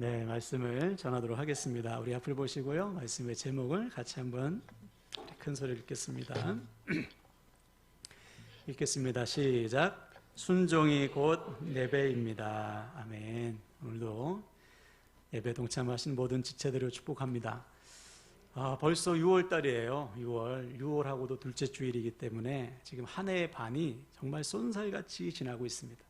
네, 말씀을 전하도록 하겠습니다. 우리 앞을 보시고요. 말씀의 제목을 같이 한번 큰 소리로 읽겠습니다. 읽겠습니다. 시작. 순종이 곧 예배입니다. 아멘. 오늘도 예배 동참하신 모든 지체들을 축복합니다. 벌써 6월 달이에요. 6월하고도 둘째 주일이기 때문에 지금 한 해의 반이 정말 쏜살같이 지나고 있습니다.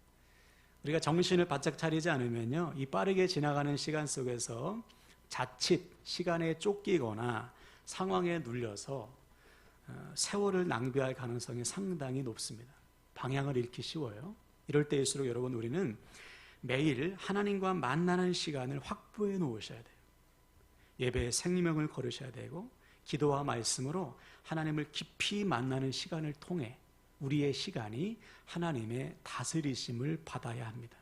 우리가 정신을 바짝 차리지 않으면요, 이 빠르게 지나가는 시간 속에서 자칫 시간에 쫓기거나 상황에 눌려서 세월을 낭비할 가능성이 상당히 높습니다. 방향을 잃기 쉬워요. 이럴 때일수록 여러분, 우리는 매일 하나님과 만나는 시간을 확보해 놓으셔야 돼요. 예배에 생명을 걸으셔야 되고, 기도와 말씀으로 하나님을 깊이 만나는 시간을 통해 우리의 시간이 하나님의 다스리심을 받아야 합니다.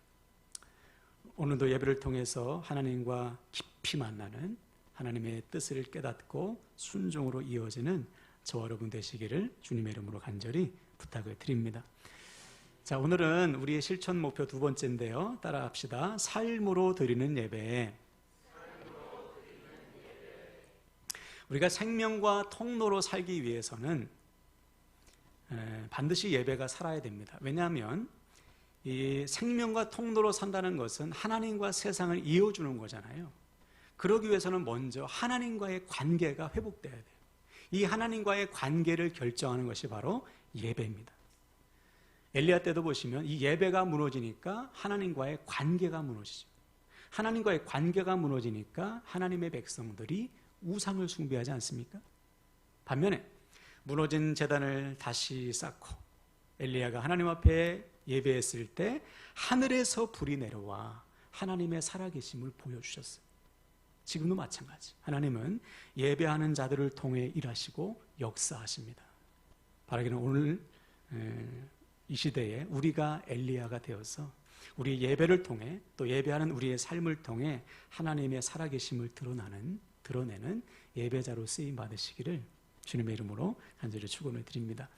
오늘도 예배를 통해서 하나님과 깊이 만나는 하나님의 뜻을 깨닫고 순종으로 이어지는 저와 여러분 되시기를 주님의 이름으로 간절히 부탁을 드립니다. 자, 오늘은 우리의 실천 목표 두 번째인데요. 따라합시다. 삶으로 드리는 예배. 우리가 생명과 통로로 살기 위해서는 반드시 예배가 살아야 됩니다. 왜냐하면 이 생명과 통로로 산다는 것은 하나님과 세상을 이어주는 거잖아요. 그러기 위해서는 먼저 하나님과의 관계가 회복돼야 돼요. 이 하나님과의 관계를 결정하는 것이 바로 예배입니다. 엘리야 때도 보시면 이 예배가 무너지니까 하나님과의 관계가 무너지죠. 하나님과의 관계가 무너지니까 하나님의 백성들이 우상을 숭배하지 않습니까? 반면에 무너진 제단을 다시 쌓고 엘리야가 하나님 앞에 예배했을 때 하늘에서 불이 내려와 하나님의 살아계심을 보여주셨어요. 지금도 마찬가지. 하나님은 예배하는 자들을 통해 일하시고 역사하십니다. 바라기는 오늘 이 시대에 우리가 엘리야가 되어서 우리 예배를 통해 또 예배하는 우리의 삶을 통해 하나님의 살아계심을 드러내는 예배자로 쓰임 받으시기를 주님의 이름으로 간절히 축원을 드립니다.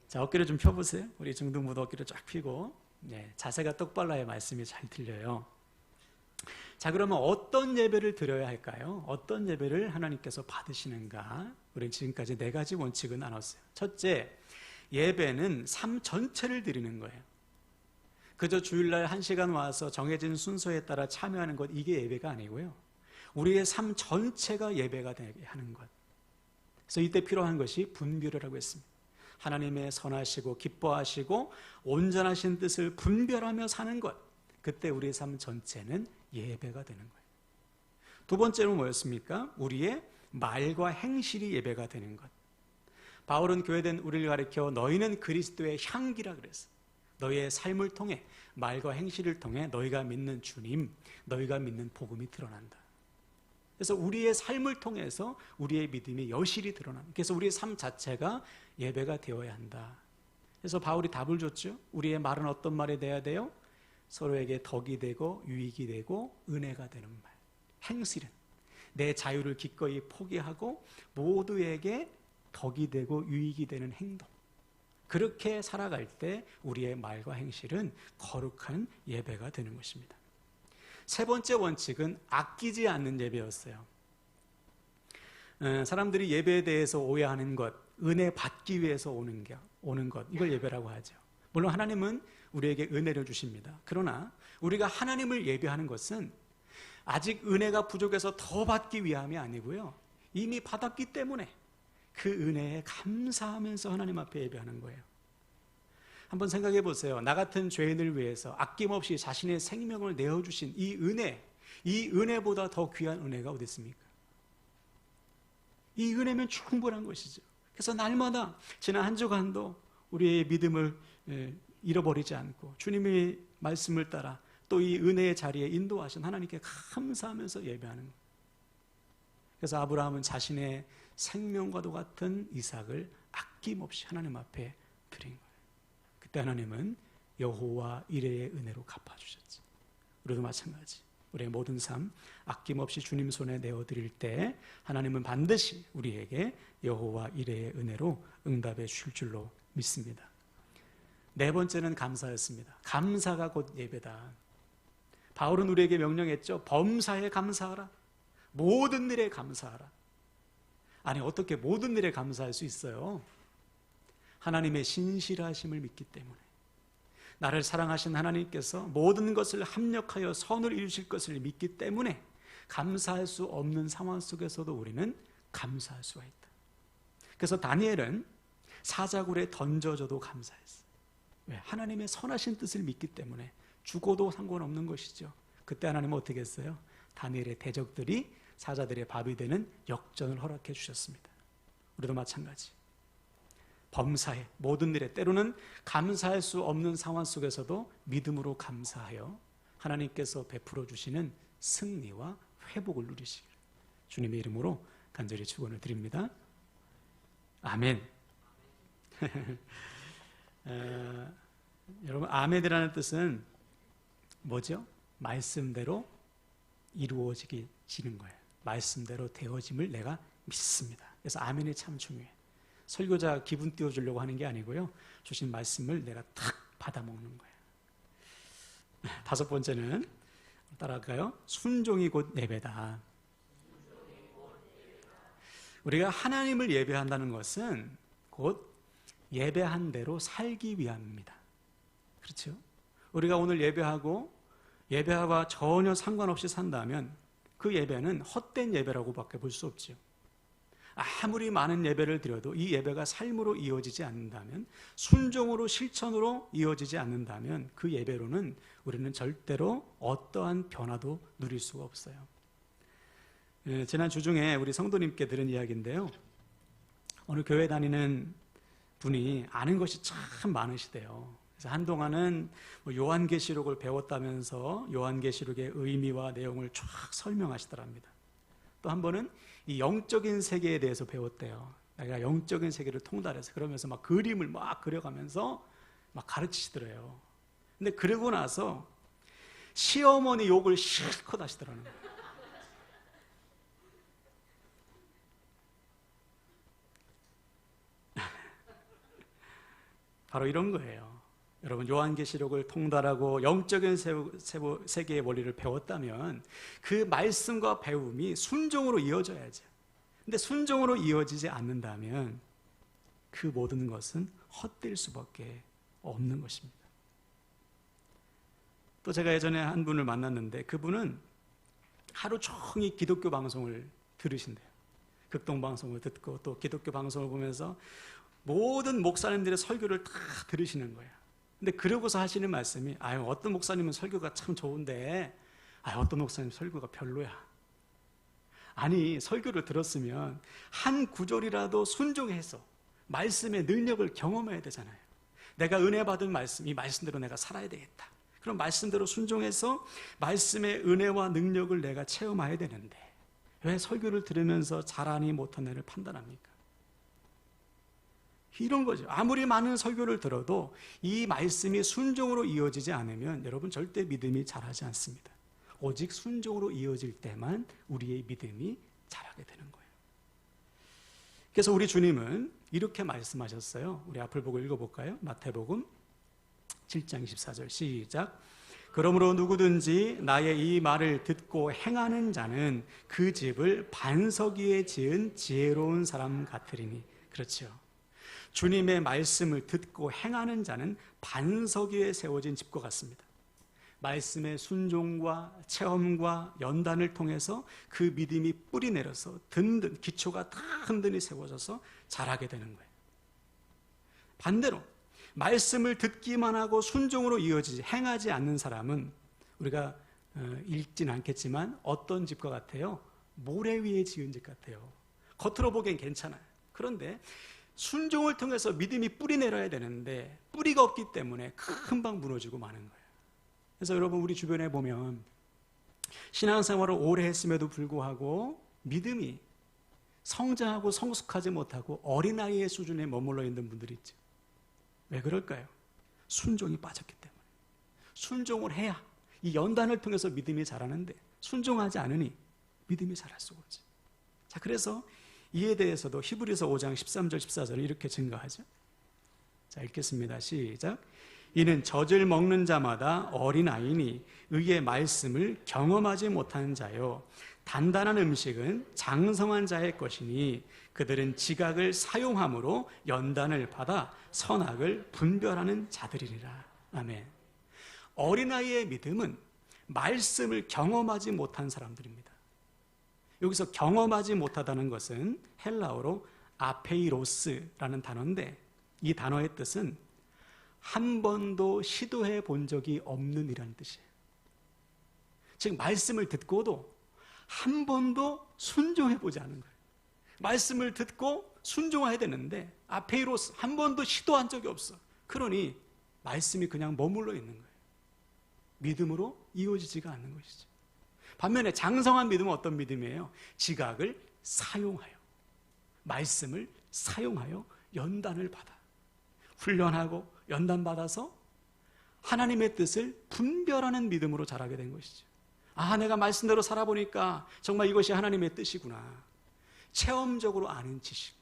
자, 어깨를 좀 펴보세요. 우리 중등부도 어깨를 쫙 펴고, 자세가 똑발라야 말씀이 잘 들려요. 자, 그러면 어떤 예배를 드려야 할까요? 어떤 예배를 하나님께서 받으시는가? 우리는 지금까지 4가지 원칙을 나눴어요. 첫째, 예배는 삶 전체를 드리는 거예요. 그저 주일날 1시간 와서 정해진 순서에 따라 참여하는 것, 이게 예배가 아니고요. 우리의 삶 전체가 예배가 되게 하는 것. 그래서 이때 필요한 것이 분별이라고 했습니다. 하나님의 선하시고 기뻐하시고 온전하신 뜻을 분별하며 사는 것. 그때 우리의 삶 전체는 예배가 되는 거예요. 두 번째로 뭐였습니까? 우리의 말과 행실이 예배가 되는 것. 바울은 교회된 우리를 가리켜 너희는 그리스도의 향기라 그랬어요. 너희의 삶을 통해, 말과 행실을 통해 너희가 믿는 주님, 너희가 믿는 복음이 드러난다. 그래서 우리의 삶을 통해서 우리의 믿음의 여실히 드러납니다. 그래서 우리의 삶 자체가 예배가 되어야 한다. 그래서 바울이 답을 줬죠. 우리의 말은 어떤 말이 돼야 돼요? 서로에게 덕이 되고 유익이 되고 은혜가 되는 말. 행실은 내 자유를 기꺼이 포기하고 모두에게 덕이 되고 유익이 되는 행동. 그렇게 살아갈 때 우리의 말과 행실은 거룩한 예배가 되는 것입니다. 세 번째 원칙은 아끼지 않는 예배였어요. 사람들이 예배에 대해서 오해하는 것, 은혜 받기 위해서 오는 것, 이걸 예배라고 하죠. 물론 하나님은 우리에게 은혜를 주십니다. 그러나 우리가 하나님을 예배하는 것은 아직 은혜가 부족해서 더 받기 위함이 아니고요. 이미 받았기 때문에 그 은혜에 감사하면서 하나님 앞에 예배하는 거예요. 한번 생각해 보세요. 나 같은 죄인을 위해서 아낌없이 자신의 생명을 내어주신 이 은혜보다 더 귀한 은혜가 어디 있습니까? 이 은혜면 충분한 것이죠. 그래서 날마다 지난 한 주간도 우리의 믿음을 잃어버리지 않고 주님의 말씀을 따라 또 이 은혜의 자리에 인도하신 하나님께 감사하면서 예배하는 거예요. 그래서 아브라함은 자신의 생명과도 같은 이삭을 아낌없이 하나님 앞에 드린 거예요. 그때 하나님은 여호와 이레의 은혜로 갚아주셨죠. 우리도 마찬가지. 우리의 모든 삶 아낌없이 주님 손에 내어드릴 때 하나님은 반드시 우리에게 여호와 이레의 은혜로 응답해 주실 줄로 믿습니다. 네 번째는 감사였습니다. 감사가 곧 예배다. 바울은 우리에게 명령했죠. 범사에 감사하라. 모든 일에 감사하라. 아니, 어떻게 모든 일에 감사할 수 있어요? 하나님의 신실하심을 믿기 때문에. 나를 사랑하신 하나님께서 모든 것을 합력하여 선을 이루실 것을 믿기 때문에 감사할 수 없는 상황 속에서도 우리는 감사할 수가 있다. 그래서 다니엘은 사자굴에 던져져도 감사했어요. 왜? 하나님의 선하신 뜻을 믿기 때문에 죽어도 상관없는 것이죠. 그때 하나님은 어떻게 했어요? 다니엘의 대적들이 사자들의 밥이 되는 역전을 허락해 주셨습니다. 우리도 마찬가지. 범사에 모든 일에 때로는 감사할 수 없는 상황 속에서도 믿음으로 감사하여 하나님께서 베풀어 주시는 승리와 회복을 누리시길 주님의 이름으로 간절히 축원을 드립니다. 아멘. 여러분, 아멘이라는 뜻은 뭐죠? 말씀대로 이루어지는 거예요. 말씀대로 되어짐을 내가 믿습니다. 그래서 아멘이 참 중요해요. 설교자 기분 띄워주려고 하는 게 아니고요, 주신 말씀을 내가 탁 받아먹는 거예요. 다섯 번째는 따라할까요? 순종이 곧 예배다. 우리가 하나님을 예배한다는 것은 곧 예배한 대로 살기 위함입니다. 그렇죠? 우리가 오늘 예배하고 전혀 상관없이 산다면 그 예배는 헛된 예배라고밖에 볼 수 없죠. 아무리 많은 예배를 드려도 이 예배가 삶으로 이어지지 않는다면, 순종으로 실천으로 이어지지 않는다면 그 예배로는 우리는 절대로 어떠한 변화도 누릴 수가 없어요. 지난 주중에 우리 성도님께 들은 이야기인데요, 어느 교회 다니는 분이 아는 것이 참 많으시대요. 그래서 한동안은 요한계시록을 배웠다면서 요한계시록의 의미와 내용을 쫙 설명하시더랍니다. 또 한 번은 이 영적인 세계에 대해서 배웠대요. 내가 영적인 세계를 통달해서, 그러면서 막 그림을 막 그려가면서 막 가르치시더래요. 근데 그러고 나서 시어머니 욕을 실컷 하시더라는 거예요. 바로 이런 거예요. 여러분, 요한계시록을 통달하고 영적인 세계의 원리를 배웠다면 그 말씀과 배움이 순종으로 이어져야죠. 근데 순종으로 이어지지 않는다면 그 모든 것은 헛될 수밖에 없는 것입니다. 또 제가 예전에 한 분을 만났는데 그분은 하루 종일 기독교 방송을 들으신대요. 극동 방송을 듣고 또 기독교 방송을 보면서 모든 목사님들의 설교를 다 들으시는 거예요. 근데 그러고서 하시는 말씀이, 어떤 목사님은 설교가 참 좋은데 어떤 목사님 설교가 별로야. 아니, 설교를 들었으면 한 구절이라도 순종해서 말씀의 능력을 경험해야 되잖아요. 내가 은혜 받은 말씀, 이 말씀대로 내가 살아야 되겠다. 그럼 말씀대로 순종해서 말씀의 은혜와 능력을 내가 체험해야 되는데 왜 설교를 들으면서 잘하니 못하니를 판단합니까? 이런 거죠. 아무리 많은 설교를 들어도 이 말씀이 순종으로 이어지지 않으면 여러분 절대 믿음이 자라지 않습니다. 오직 순종으로 이어질 때만 우리의 믿음이 자라게 되는 거예요. 그래서 우리 주님은 이렇게 말씀하셨어요. 우리 앞을 보고 읽어볼까요? 마태복음 7장 24절 시작. 그러므로 누구든지 나의 이 말을 듣고 행하는 자는 그 집을 반석 위에 지은 지혜로운 사람 같으리니. 그렇죠. 주님의 말씀을 듣고 행하는 자는 반석 위에 세워진 집과 같습니다. 말씀의 순종과 체험과 연단을 통해서 그 믿음이 뿌리 내려서 든든 기초가 다 든든히 세워져서 자라게 되는 거예요. 반대로 말씀을 듣기만 하고 순종으로 이어지지 행하지 않는 사람은 우리가 읽진 않겠지만 어떤 집과 같아요? 모래 위에 지은 집 같아요. 겉으로 보기엔 괜찮아요. 그런데 순종을 통해서 믿음이 뿌리 내려야 되는데 뿌리가 없기 때문에 금방 무너지고 마는 거예요. 그래서 여러분, 우리 주변에 보면 신앙생활을 오래 했음에도 불구하고 믿음이 성장하고 성숙하지 못하고 어린아이의 수준에 머물러 있는 분들이 있죠. 왜 그럴까요? 순종이 빠졌기 때문에. 순종을 해야 이 연단을 통해서 믿음이 자라는데 순종하지 않으니 믿음이 자랄 수가 없죠. 자, 그래서 이에 대해서도 히브리서 5장 13절 14절은 이렇게 증거하죠. 자, 읽겠습니다. 시작. 이는 젖을 먹는 자마다 어린아이니 의의 말씀을 경험하지 못하는 자요 단단한 음식은 장성한 자의 것이니 그들은 지각을 사용함으로 연단을 받아 선악을 분별하는 자들이니라. 아멘. 어린아이의 믿음은 말씀을 경험하지 못한 사람들입니다. 여기서 경험하지 못하다는 것은 헬라어로 아페이로스라는 단어인데 이 단어의 뜻은 한 번도 시도해 본 적이 없는 이라는 뜻이에요. 즉 말씀을 듣고도 한 번도 순종해 보지 않은 거예요. 말씀을 듣고 순종해야 되는데 아페이로스 한 번도 시도한 적이 없어. 그러니 말씀이 그냥 머물러 있는 거예요. 믿음으로 이어지지가 않는 것이죠. 반면에 장성한 믿음은 어떤 믿음이에요? 지각을 사용하여 말씀을 사용하여 연단을 받아 훈련하고 연단받아서 하나님의 뜻을 분별하는 믿음으로 자라게 된 것이죠. 아, 내가 말씀대로 살아보니까 정말 이것이 하나님의 뜻이구나. 체험적으로 아는 지식,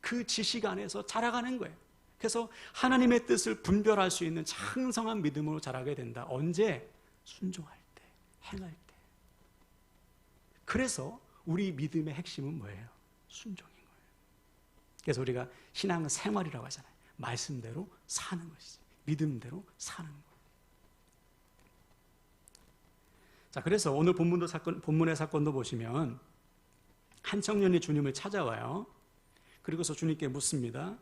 그 지식 안에서 자라가는 거예요. 그래서 하나님의 뜻을 분별할 수 있는 장성한 믿음으로 자라게 된다. 언제? 순종할 때, 행할 때. 그래서 우리 믿음의 핵심은 뭐예요? 순종인 거예요. 그래서 우리가 신앙 생활이라고 하잖아요. 말씀대로 사는 것이지. 믿음대로 사는 거예요. 자, 그래서 오늘 본문의 사건도 보시면 한 청년이 주님을 찾아와요. 그리고서 주님께 묻습니다.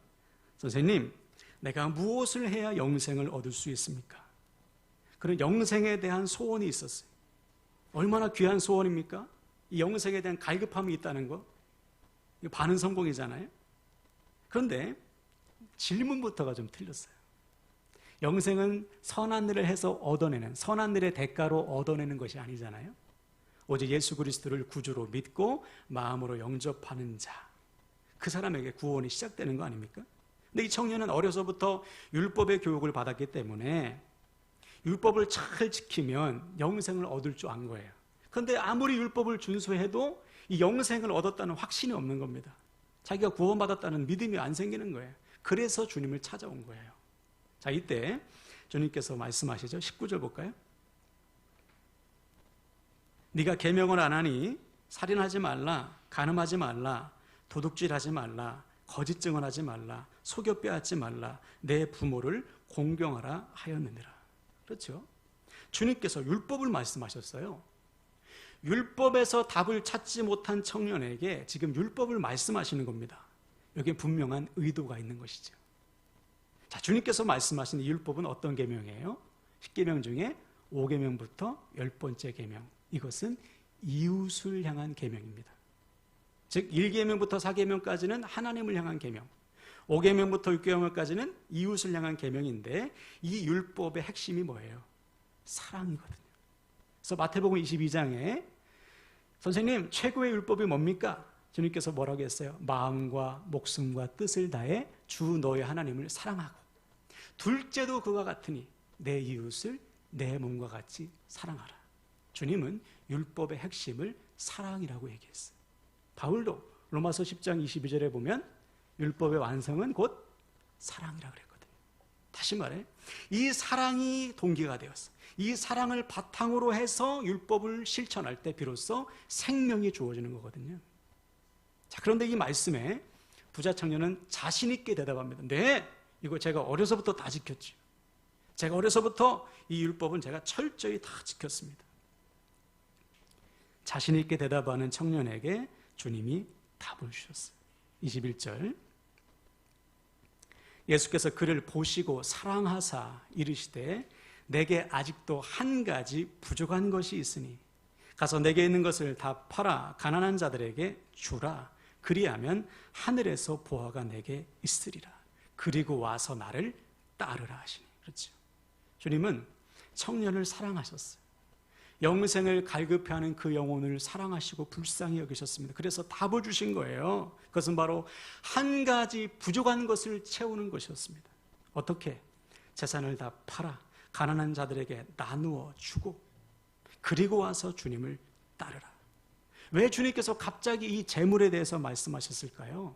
선생님, 내가 무엇을 해야 영생을 얻을 수 있습니까? 그런 영생에 대한 소원이 있었어요. 얼마나 귀한 소원입니까? 이 영생에 대한 갈급함이 있다는 거. 이거 반은 성공이잖아요. 그런데 질문부터가 좀 틀렸어요. 영생은 선한 일을 해서 얻어내는, 선한 일의 대가로 얻어내는 것이 아니잖아요. 오직 예수 그리스도를 구주로 믿고 마음으로 영접하는 자, 그 사람에게 구원이 시작되는 거 아닙니까? 근데 이 청년은 어려서부터 율법의 교육을 받았기 때문에 율법을 잘 지키면 영생을 얻을 줄 안 거예요. 그런데 아무리 율법을 준수해도 이 영생을 얻었다는 확신이 없는 겁니다. 자기가 구원받았다는 믿음이 안 생기는 거예요. 그래서 주님을 찾아온 거예요. 자, 이때 주님께서 말씀하시죠. 19절 볼까요? 네가 계명을 안 하니 살인하지 말라, 간음하지 말라, 도둑질하지 말라, 거짓 증언하지 말라, 속여 빼앗지 말라, 내 부모를 공경하라 하였느니라. 그렇죠? 주님께서 율법을 말씀하셨어요. 율법에서 답을 찾지 못한 청년에게 지금 율법을 말씀하시는 겁니다. 여기에 분명한 의도가 있는 것이죠. 자, 주님께서 말씀하신 이 율법은 어떤 계명이에요? 10계명 중에 5계명부터 10번째 계명. 이것은 이웃을 향한 계명입니다. 즉 1계명부터 4계명까지는 하나님을 향한 계명, 5계명부터 6계명까지는 이웃을 향한 계명인데 이 율법의 핵심이 뭐예요? 사랑이거든요. 그래서 마태복음 22장에 선생님 최고의 율법이 뭡니까? 주님께서 뭐라고 했어요? 마음과 목숨과 뜻을 다해 주 너의 하나님을 사랑하고 둘째도 그와 같으니 내 이웃을 내 몸과 같이 사랑하라. 주님은 율법의 핵심을 사랑이라고 얘기했어요. 바울도 로마서 10장 22절에 보면 율법의 완성은 곧 사랑이라고 그랬거든요. 다시 말해 이 사랑이 동기가 되었어. 이 사랑을 바탕으로 해서 율법을 실천할 때 비로소 생명이 주어지는 거거든요. 자, 그런데 이 말씀에 부자 청년은 자신 있게 대답합니다. 네, 이거 제가 어려서부터 다 지켰죠. 제가 어려서부터 이 율법은 제가 철저히 다 지켰습니다. 자신 있게 대답하는 청년에게 주님이 답을 주셨어요. 21절 예수께서 그를 보시고 사랑하사 이르시되 내게 아직도 한 가지 부족한 것이 있으니 가서 내게 있는 것을 다 팔아 가난한 자들에게 주라. 그리하면 하늘에서 보화가 내게 있으리라. 그리고 와서 나를 따르라 하시니. 그렇죠. 주님은 청년을 사랑하셨어요. 영생을 갈급해하는 그 영혼을 사랑하시고 불쌍히 여기셨습니다. 그래서 답을 주신 거예요. 그것은 바로 한 가지 부족한 것을 채우는 것이었습니다. 어떻게? 재산을 다 팔아 가난한 자들에게 나누어 주고 그리고 와서 주님을 따르라. 왜 주님께서 갑자기 이 재물에 대해서 말씀하셨을까요?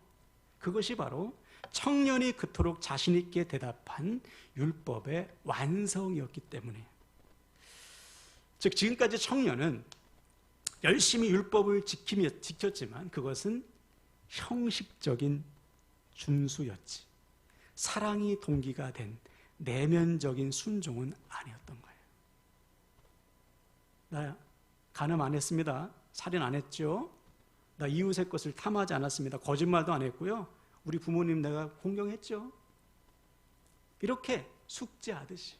그것이 바로 청년이 그토록 자신 있게 대답한 율법의 완성이었기 때문에. 즉 지금까지 청년은 열심히 율법을 지켰지만 그것은 형식적인 준수였지, 사랑이 동기가 된 내면적인 순종은 아니었던 거예요. 나 간음 안 했습니다. 살인 안 했죠. 나 이웃의 것을 탐하지 않았습니다. 거짓말도 안 했고요. 우리 부모님 내가 공경했죠. 이렇게 숙제하듯이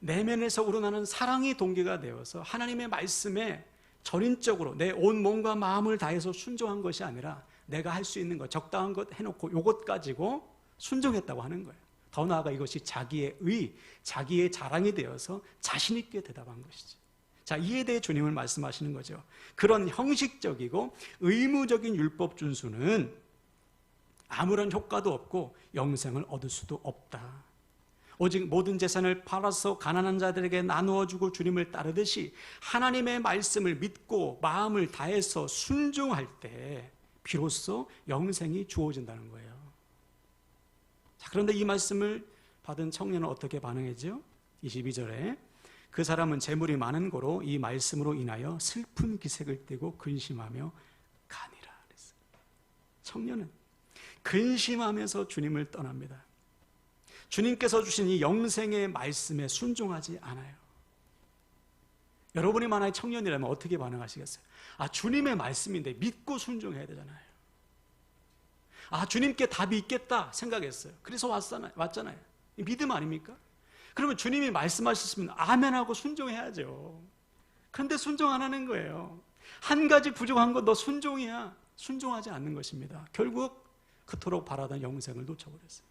내면에서 우러나는 사랑이 동기가 되어서 하나님의 말씀에 전인적으로 내 온 몸과 마음을 다해서 순종한 것이 아니라 내가 할 수 있는 것, 적당한 것 해놓고 이것 가지고 순종했다고 하는 거예요. 더 나아가 이것이 자기의 자기의 자랑이 되어서 자신 있게 대답한 것이죠. 자, 이에 대해 주님은 말씀하시는 거죠. 그런 형식적이고 의무적인 율법 준수는 아무런 효과도 없고 영생을 얻을 수도 없다. 오직 모든 재산을 팔아서 가난한 자들에게 나누어 주고 주님을 따르듯이 하나님의 말씀을 믿고 마음을 다해서 순종할 때 비로소 영생이 주어진다는 거예요. 자, 그런데 이 말씀을 받은 청년은 어떻게 반응했죠? 22절에 그 사람은 재물이 많은 고로 이 말씀으로 인하여 슬픈 기색을 띠고 근심하며 가니라 그랬어요. 청년은 근심하면서 주님을 떠납니다. 주님께서 주신 이 영생의 말씀에 순종하지 않아요. 여러분이 만약에 청년이라면 어떻게 반응하시겠어요? 아, 주님의 말씀인데 믿고 순종해야 되잖아요. 아, 주님께 답이 있겠다 생각했어요. 그래서 왔잖아요. 믿음 아닙니까? 그러면 주님이 말씀하셨으면 아멘하고 순종해야죠. 그런데 순종 안 하는 거예요. 한 가지 부족한 건 너 순종이야. 순종하지 않는 것입니다. 결국 그토록 바라던 영생을 놓쳐버렸어요.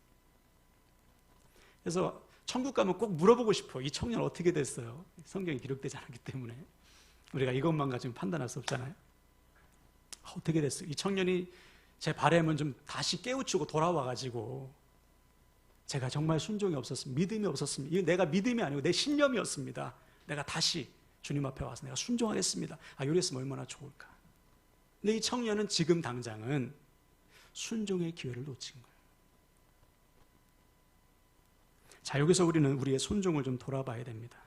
그래서 천국 가면 꼭 물어보고 싶어. 이 청년 어떻게 됐어요? 성경에 기록되지 않았기 때문에 우리가 이것만 가지고 판단할 수 없잖아요. 어떻게 됐어요? 이 청년이 제 바람은 좀 다시 깨우치고 돌아와가지고 제가 정말 순종이 없었습니다. 믿음이 없었습니다. 이거 내가 믿음이 아니고 내 신념이었습니다. 내가 다시 주님 앞에 와서 내가 순종하겠습니다. 아, 이랬으면 얼마나 좋을까. 근데 이 청년은 지금 당장은 순종의 기회를 놓친 거예요. 자, 여기서 우리는 우리의 순종을 좀 돌아봐야 됩니다.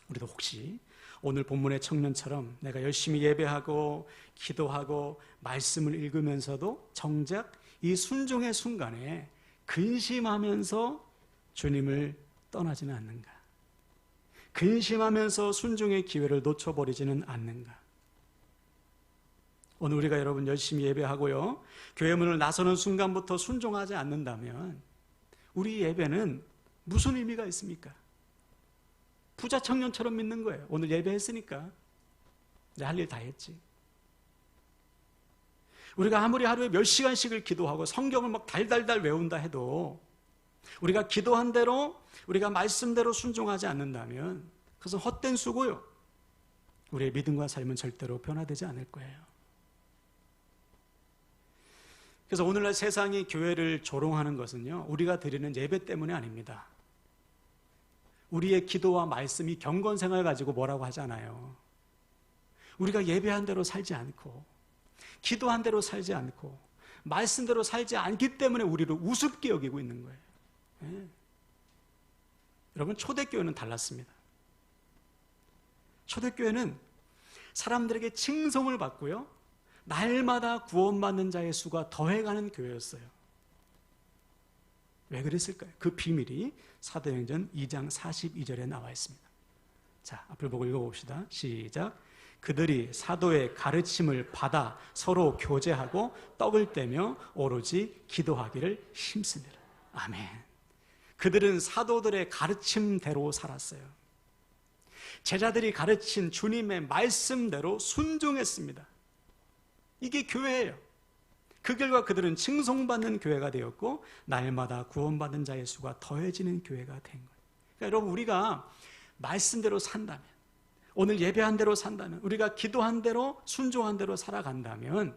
우리도 혹시 오늘 본문의 청년처럼 내가 열심히 예배하고 기도하고 말씀을 읽으면서도 정작 이 순종의 순간에 근심하면서 주님을 떠나지는 않는가? 근심하면서 순종의 기회를 놓쳐버리지는 않는가? 오늘 우리가 여러분 열심히 예배하고요, 교회 문을 나서는 순간부터 순종하지 않는다면 우리 예배는 무슨 의미가 있습니까? 부자 청년처럼 믿는 거예요. 오늘 예배했으니까 내 할 일 다 했지. 우리가 아무리 하루에 몇 시간씩을 기도하고 성경을 막 달달달 외운다 해도 우리가 기도한 대로, 우리가 말씀대로 순종하지 않는다면 그것은 헛된 수고요. 우리의 믿음과 삶은 절대로 변화되지 않을 거예요. 그래서 오늘날 세상이 교회를 조롱하는 것은요, 우리가 드리는 예배 때문이 아닙니다. 우리의 기도와 말씀이 경건생활 가지고 뭐라고 하잖아요. 우리가 예배한 대로 살지 않고 기도한 대로 살지 않고 말씀대로 살지 않기 때문에 우리를 우습게 여기고 있는 거예요. 네. 여러분, 초대교회는 달랐습니다. 초대교회는 사람들에게 칭송을 받고요, 날마다 구원받는 자의 수가 더해가는 교회였어요. 왜 그랬을까요? 그 비밀이 사도행전 2장 42절에 나와 있습니다. 자, 앞을 보고 읽어봅시다. 시작. 그들이 사도의 가르침을 받아 서로 교제하고 떡을 떼며 오로지 기도하기를 힘쓰니라. 아멘. 그들은 사도들의 가르침대로 살았어요. 제자들이 가르친 주님의 말씀대로 순종했습니다. 이게 교회예요. 그 결과 그들은 칭송받는 교회가 되었고 날마다 구원받는 자의 수가 더해지는 교회가 된 거예요. 그러니까 여러분, 우리가 말씀대로 산다면, 오늘 예배한 대로 산다면, 우리가 기도한 대로 순종한 대로 살아간다면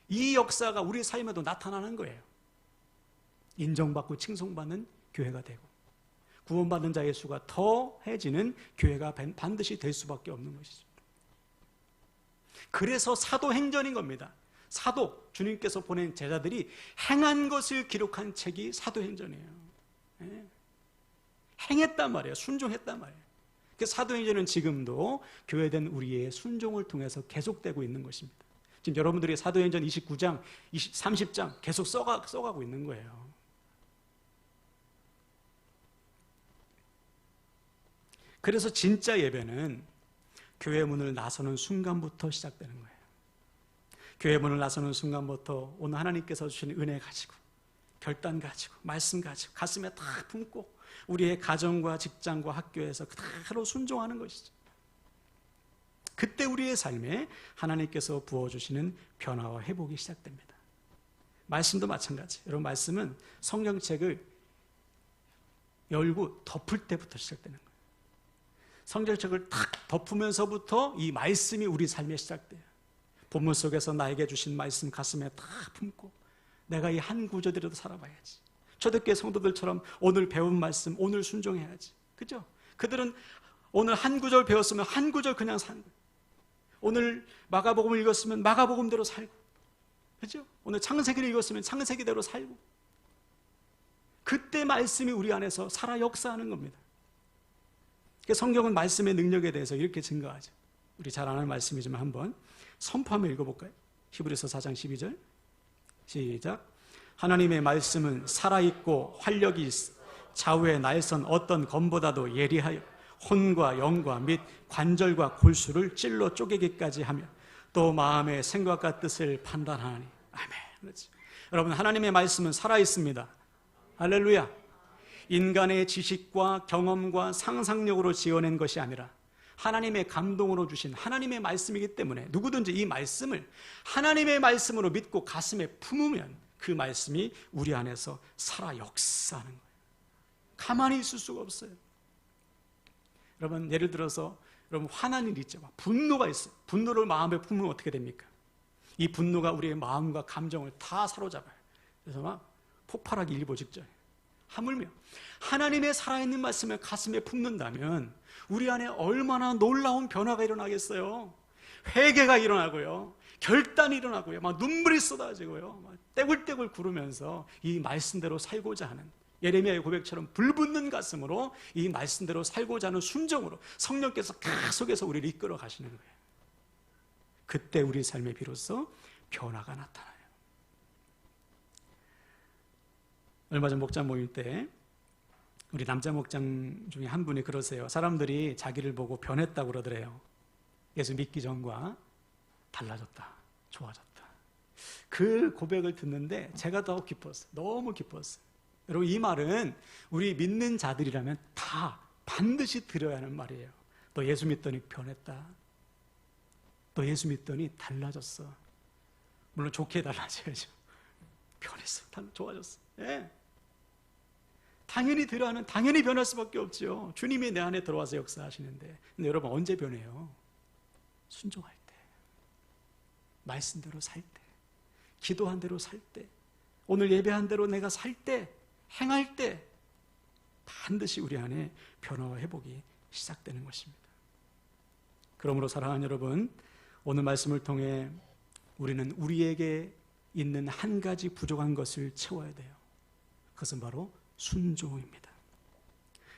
이 역사가 우리 삶에도 나타나는 거예요. 인정받고 칭송받는 교회가 되고 구원받는 자의 수가 더해지는 교회가 반드시 될 수밖에 없는 것이죠. 그래서 사도행전인 겁니다. 사도, 주님께서 보낸 제자들이 행한 것을 기록한 책이 사도행전이에요. 예. 행했단 말이에요. 순종했단 말이에요. 그 사도행전은 지금도 교회된 우리의 순종을 통해서 계속되고 있는 것입니다. 지금 여러분들이 사도행전 29장, 30장 계속 써가고 있는 거예요. 그래서 진짜 예배는 교회 문을 나서는 순간부터 시작되는 거예요. 교회 문을 나서는 순간부터 오늘 하나님께서 주신 은혜 가지고, 결단 가지고, 말씀 가지고 가슴에 다 품고 우리의 가정과 직장과 학교에서 그대로 순종하는 것이죠. 그때 우리의 삶에 하나님께서 부어주시는 변화와 회복이 시작됩니다. 말씀도 마찬가지. 여러분, 말씀은 성경책을 열고 덮을 때부터 시작되는 거예요. 성경책을 탁 덮으면서부터 이 말씀이 우리 삶에 시작돼요. 본문 속에서 나에게 주신 말씀 가슴에 다 품고 내가 이 한 구절이라도 살아봐야지. 초대교회 성도들처럼 오늘 배운 말씀 오늘 순종해야지. 그죠? 그들은 오늘 한 구절 배웠으면 한 구절 그냥 산 거예요. 오늘 마가복음을 읽었으면 마가복음대로 살고, 그죠? 오늘 창세기를 읽었으면 창세기대로 살고, 그때 말씀이 우리 안에서 살아 역사하는 겁니다. 성경은 말씀의 능력에 대해서 이렇게 증거하죠. 우리 잘 아는 말씀이지만 한번 선포하며 읽어볼까요? 히브리서 4장 12절 시작. 하나님의 말씀은 살아있고 활력이 있어 좌우의 날선 어떤 검보다도 예리하여 혼과 영과 및 관절과 골수를 찔러 쪼개기까지 하며 또 마음의 생각과 뜻을 판단하니. 아멘. 그렇지. 여러분, 하나님의 말씀은 살아있습니다. 할렐루야. 인간의 지식과 경험과 상상력으로 지어낸 것이 아니라 하나님의 감동으로 주신 하나님의 말씀이기 때문에 누구든지 이 말씀을 하나님의 말씀으로 믿고 가슴에 품으면 그 말씀이 우리 안에서 살아 역사하는 거예요. 가만히 있을 수가 없어요. 여러분, 예를 들어서 여러분 화난 일 있죠. 분노가 있어요. 분노를 마음에 품으면 어떻게 됩니까? 이 분노가 우리의 마음과 감정을 다 사로잡아요. 그래서 막 폭발하기 일보 직전에. 하물며 하나님의 살아있는 말씀을 가슴에 품는다면 우리 안에 얼마나 놀라운 변화가 일어나겠어요. 회개가 일어나고요, 결단이 일어나고요, 막 눈물이 쏟아지고요, 막 떼굴떼굴 구르면서 이 말씀대로 살고자 하는, 예레미야의 고백처럼 불붙는 가슴으로 이 말씀대로 살고자 하는 순종으로 성령께서 계속해서 우리를 이끌어 가시는 거예요. 그때 우리 삶에 비로소 변화가 나타나요. 얼마 전 목장 모임 때 우리 남자 목장 중에 한 분이 그러세요. 사람들이 자기를 보고 변했다고 그러더래요. 예수 믿기 전과 달라졌다, 좋아졌다. 그 고백을 듣는데 제가 더 기뻤어요. 너무 기뻤어요. 여러분, 이 말은 우리 믿는 자들이라면 다 반드시 들어야 하는 말이에요. 너 예수 믿더니 변했다. 너 예수 믿더니 달라졌어. 물론 좋게 달라져야죠. 변했어, 좋아졌어. 예. 당연히 들어야 하는, 당연히 변할 수밖에 없죠. 주님이 내 안에 들어와서 역사하시는데. 근데 여러분, 언제 변해요? 순종할 때, 말씀대로 살 때, 기도한 대로 살 때, 오늘 예배한 대로 내가 살 때, 행할 때 반드시 우리 안에 변화와 회복이 시작되는 것입니다. 그러므로 사랑하는 여러분, 오늘 말씀을 통해 우리는 우리에게 있는 한 가지 부족한 것을 채워야 돼요. 그것은 바로 순종입니다.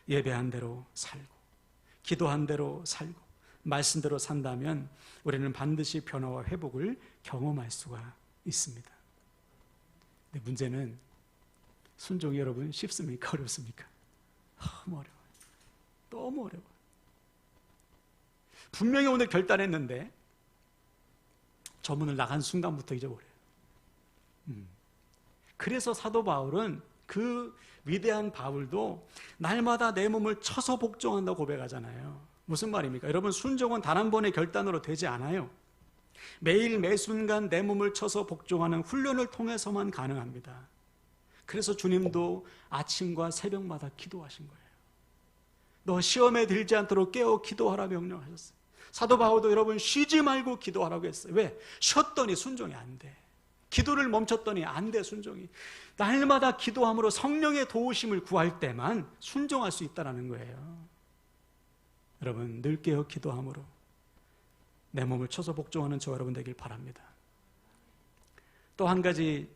예배한 대로 살고, 기도한 대로 살고, 말씀대로 산다면 우리는 반드시 변화와 회복을 경험할 수가 있습니다. 근데 문제는 순종이 여러분 쉽습니까? 어렵습니까? 너무 어려워요. 너무 어려워요. 분명히 오늘 결단했는데 저 문을 나간 순간부터 잊어버려요. 그래서 사도 바울은, 그 위대한 바울도 날마다 내 몸을 쳐서 복종한다고 고백하잖아요. 무슨 말입니까? 여러분, 순종은 단 한 번의 결단으로 되지 않아요. 매일 매순간 내 몸을 쳐서 복종하는 훈련을 통해서만 가능합니다. 그래서 주님도 아침과 새벽마다 기도하신 거예요. 너 시험에 들지 않도록 깨어 기도하라 명령하셨어요. 사도 바울도 여러분 쉬지 말고 기도하라고 했어요. 왜? 쉬었더니 순종이 안 돼. 기도를 멈췄더니 안 돼, 순종이. 날마다 기도함으로 성령의 도우심을 구할 때만 순종할 수 있다는 거예요. 여러분, 늘 깨어 기도함으로 내 몸을 쳐서 복종하는 저와 여러분 되길 바랍니다. 또 한 가지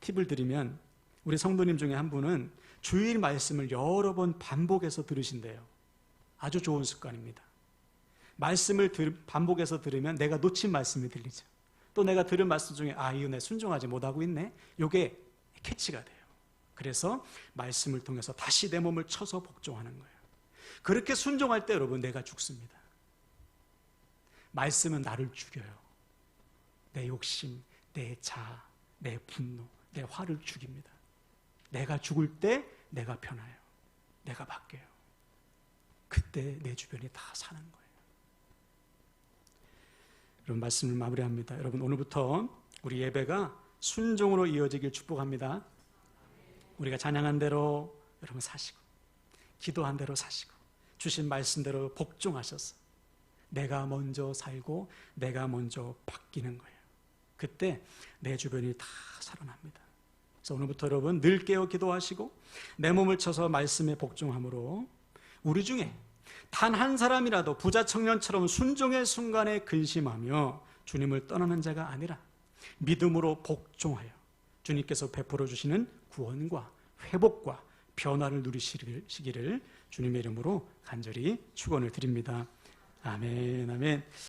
팁을 드리면 우리 성도님 중에 한 분은 주일 말씀을 여러 번 반복해서 들으신대요. 아주 좋은 습관입니다. 말씀을 반복해서 들으면 내가 놓친 말씀이 들리죠. 또 내가 들은 말씀 중에 이거 내 순종하지 못하고 있네. 이게 캐치가 돼요. 그래서 말씀을 통해서 다시 내 몸을 쳐서 복종하는 거예요. 그렇게 순종할 때 여러분 내가 죽습니다. 말씀은 나를 죽여요. 내 욕심, 내 자아, 내 분노, 내 화를 죽입니다. 내가 죽을 때 내가 변해요. 내가 바뀌어요. 그때 내 주변이 다 사는 거예요. 여러분 말씀을 마무리합니다. 여러분 오늘부터 우리 예배가 순종으로 이어지길 축복합니다. 우리가 찬양한 대로 여러분 사시고 기도한 대로 사시고 주신 말씀대로 복종하셔서 내가 먼저 살고 내가 먼저 바뀌는 거예요. 그때 내 주변이 다 살아납니다. 그래서 오늘부터 여러분 늘 깨어 기도하시고 내 몸을 쳐서 말씀에 복종함으로 우리 중에 단 한 사람이라도 부자 청년처럼 순종의 순간에 근심하며 주님을 떠나는 자가 아니라 믿음으로 복종하여 주님께서 베풀어 주시는 구원과 회복과 변화를 누리시기를 주님의 이름으로 간절히 축원을 드립니다. 아멘, 아멘.